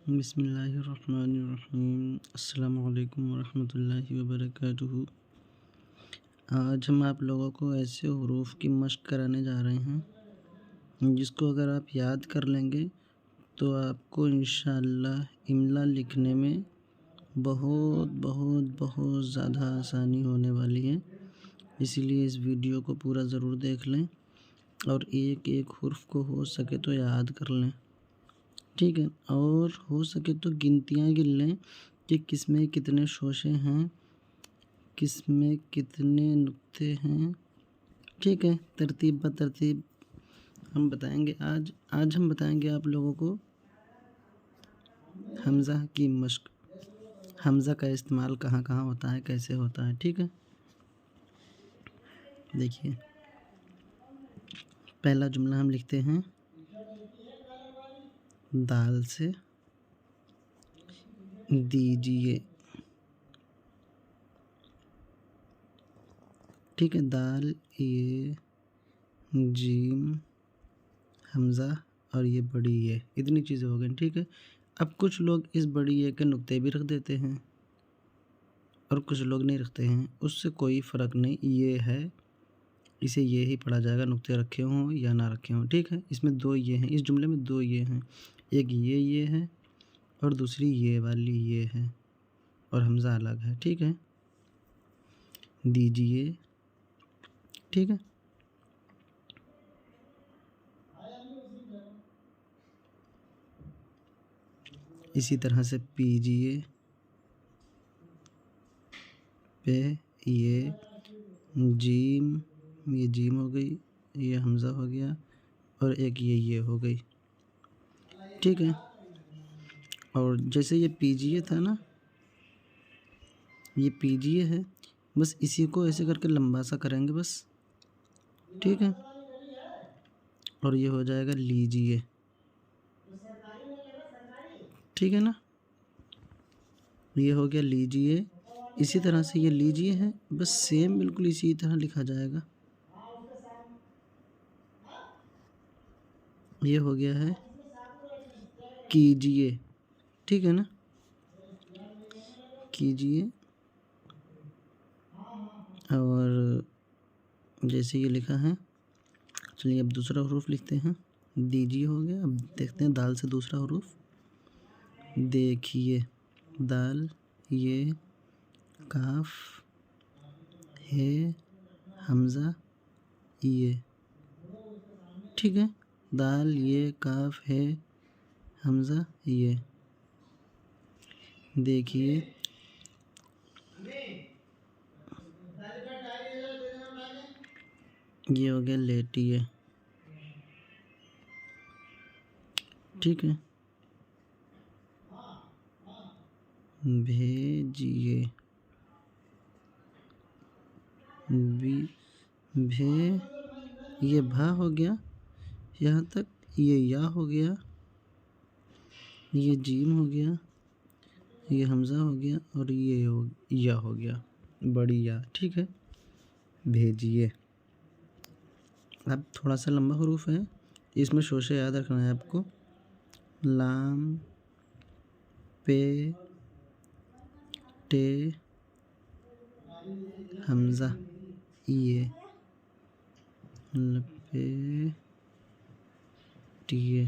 बिस्मिल्लाहिर्रहमानिर्रहीम। अस्सलामु अलैकुम वरहमतुल्लाहि वबरकातुहू। आज हम आप लोगों को ऐसे हुरूफ की मशक़ कराने जा रहे हैं जिसको अगर आप याद कर लेंगे तो आपको इंशाअल्लाह इमला लिखने में बहुत बहुत बहुत ज़्यादा आसानी होने वाली है। इसीलिए इस वीडियो को पूरा ज़रूर देख लें और एक एक हुर्फ को हो सके तो याद कर लें, ठीक है। और हो सके तो गिनतियाँ गिन लें कि किस में कितने शोशे हैं, किस में कितने नुक्ते हैं, ठीक है। तरतीब ब तरतीब हम बताएंगे। आज हम बताएंगे आप लोगों को हमज़ा की मशक़। हमज़ा का इस्तेमाल कहाँ कहाँ होता है, कैसे होता है, ठीक है। देखिए, पहला जुमला हम लिखते हैं दाल से दीजिए, ठीक है। दाल, ये जीम, हमज़ा और ये बड़ी ये, इतनी चीज़ें हो गई, ठीक है। अब कुछ लोग इस बड़ी ये के नुक्ते भी रख देते हैं और कुछ लोग नहीं रखते हैं, उससे कोई फ़र्क नहीं। ये है, इसे ये ही पढ़ा जाएगा, नुक्ते रखे हों या ना रखे हों, ठीक है। इसमें दो ये हैं, इस जुमले में दो ये हैं, एक ये है और दूसरी ये वाली ये है और हमज़ा अलग है, ठीक है। दीजिए, ठीक है। इसी तरह से पीजिए, पे ये जीम, ये जीम हो गई, ये हमज़ा हो गया और एक ये हो गई, ठीक है। और जैसे ये पीजिए था ना, ये पीजिए है, बस इसी को ऐसे करके लंबा सा करेंगे बस, ठीक है। और ये हो जाएगा लीजिए, ठीक है ना। ये हो गया लीजिए। इसी तरह से ये लीजिए है, बस सेम बिल्कुल इसी तरह लिखा जाएगा। ये हो गया है कीजिए, ठीक है ना। कीजिए, और जैसे ये लिखा है, चलिए अब दूसरा हरूफ लिखते हैं। दीजिए हो गया, अब देखते हैं दाल से दूसरा हरूफ। देखिए, दाल, ये काफ, है हमज़ा, ये, ठीक है। दाल, ये काफ, है हमज़ा, ये। देखिए, ये हो गया लेटिए, ठीक है। भेजिए, भे, ये भा हो गया यहाँ तक, ये या हो गया, ये जीम हो गया, ये हमज़ा हो गया और ये या हो गया, बड़ी या, ठीक है। भेजिए। अब थोड़ा सा लंबा हरूफ है, इसमें शोशे याद रखना है आपको। लाम, पे, टे, हमज़ा, ये, लपे, टिए,